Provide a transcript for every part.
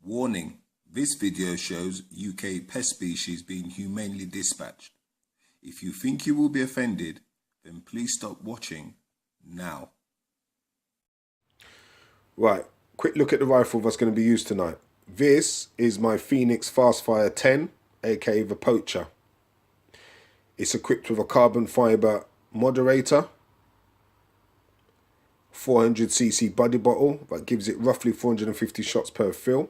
Warning, this video shows UK pest species being humanely dispatched. If you think you will be offended, then please stop watching now. Right, quick look at the rifle that's going to be used tonight. This is my Phoenix Fastfire 10, aka the Poacher. It's equipped with a carbon fibre moderator, 400cc body bottle that gives it roughly 450 shots per fill.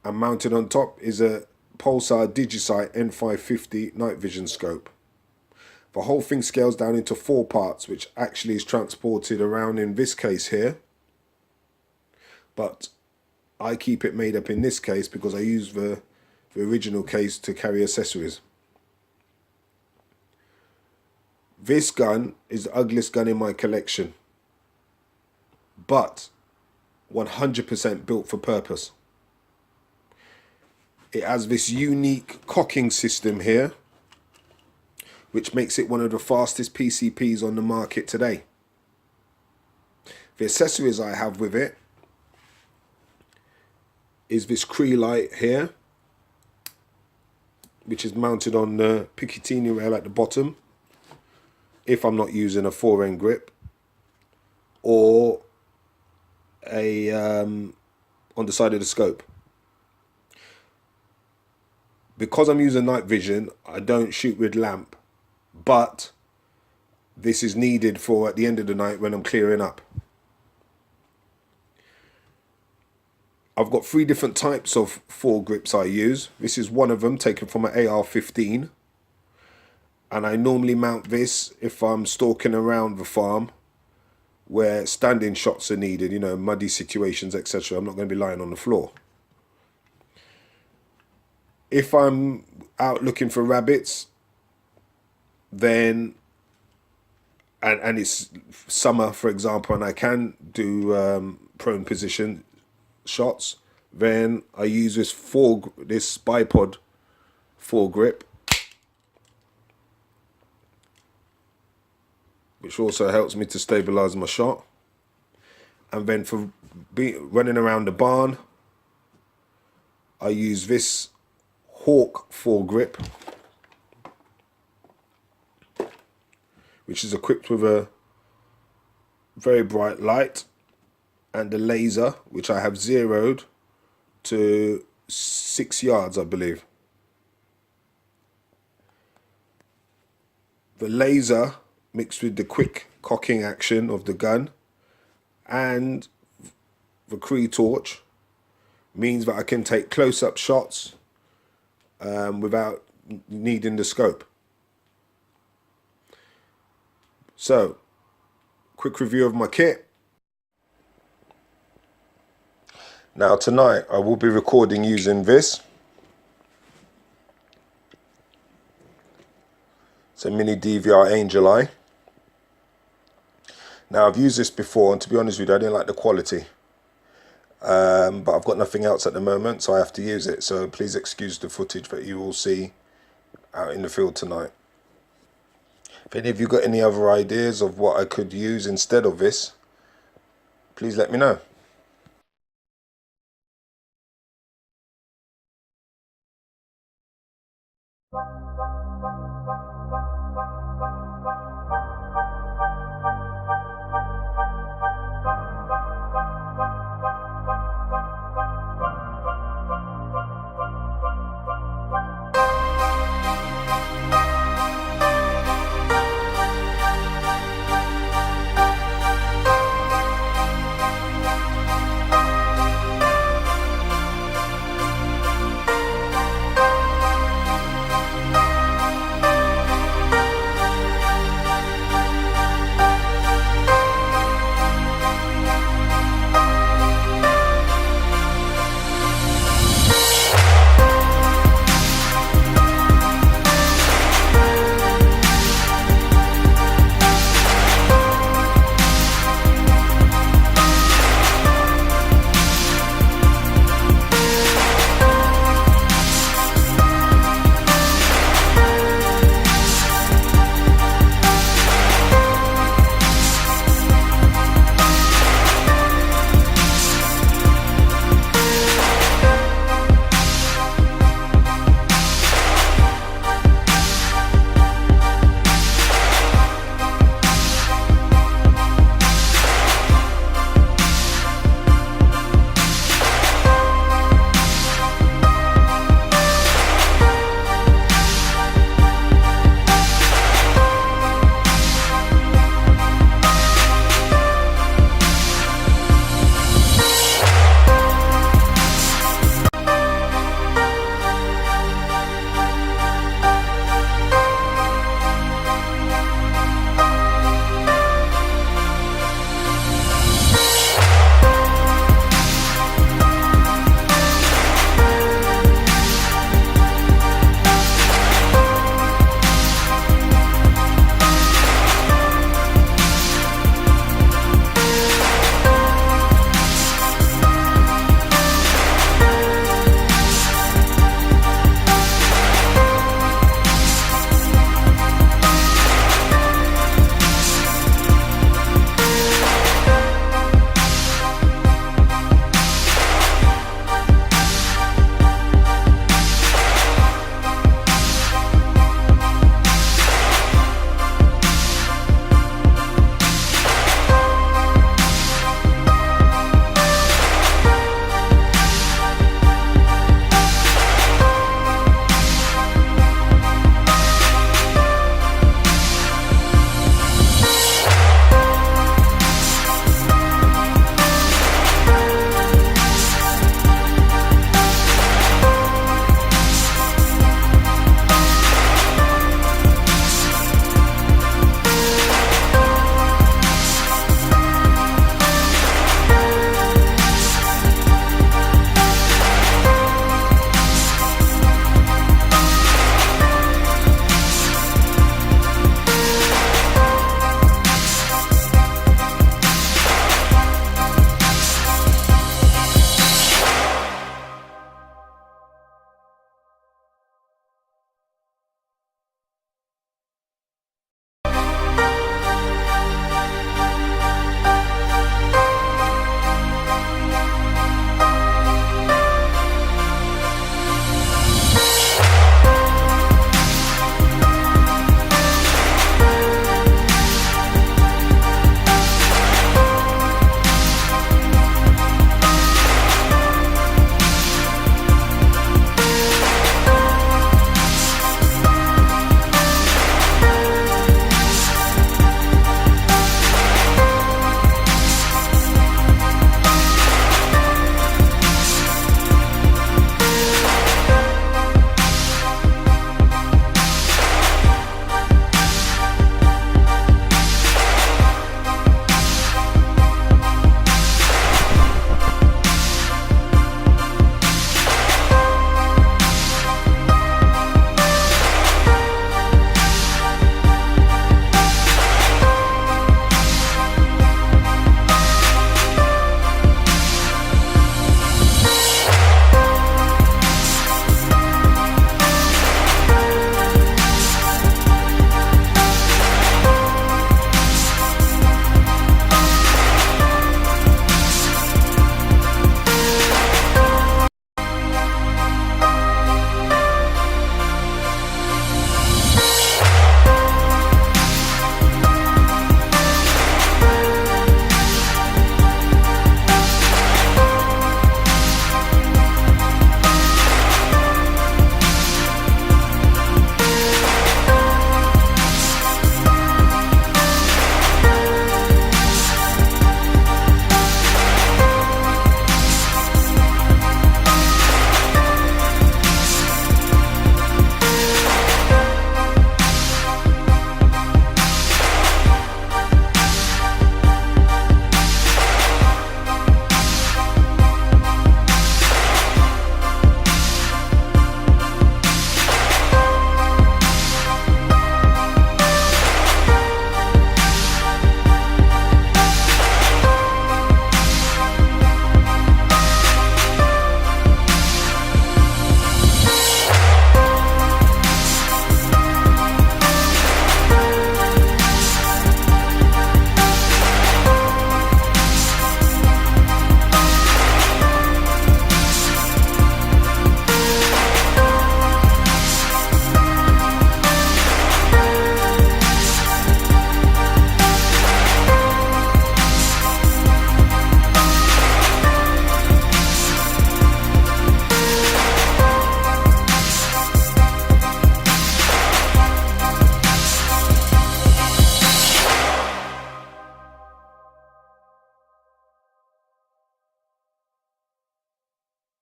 And mounted on top is a Pulsar N550 night vision scope. The whole thing scales down into 4 parts, which actually is transported around in this case here. But I keep it made up in this case because I use the original case to carry accessories. This gun is the ugliest gun in my collection, but 100% built for purpose. It has this unique cocking system here, which makes it one of the fastest PCPs on the market today. The accessories I have with it is this Cree light here, which is mounted on the Picatinny rail at the bottom, if I'm not using a 4N grip, or a on the side of the scope. Because I'm using night vision, I don't shoot with lamp, but this is needed for at the end of the night when I'm clearing up. I've got 3 different types of foregrips I use. This is one of them, taken from an AR-15. And I normally mount this if I'm stalking around the farm where standing shots are needed, you know, muddy situations, etc. I'm not going to be lying on the floor. If I'm out looking for rabbits, then, and it's summer, for example, and I can do prone position shots, then I use this bipod foregrip, which also helps me to stabilize my shot. And then for running around the barn, I use this Hawk foregrip, which is equipped with a very bright light and a laser, which I have zeroed to 6 yards, I believe. The laser mixed with the quick cocking action of the gun and the Cree torch means that I can take close-up shots without needing the scope. So, quick review of my kit. Now tonight I will be recording using this. It's a mini DVR Angel Eye. Now I've used this before, and to be honest with you, I didn't like the quality. But I've got nothing else at the moment, so I have to use it. So please excuse the footage that you will see out in the field tonight. If any of you got any other ideas of what I could use instead of this, please let me know.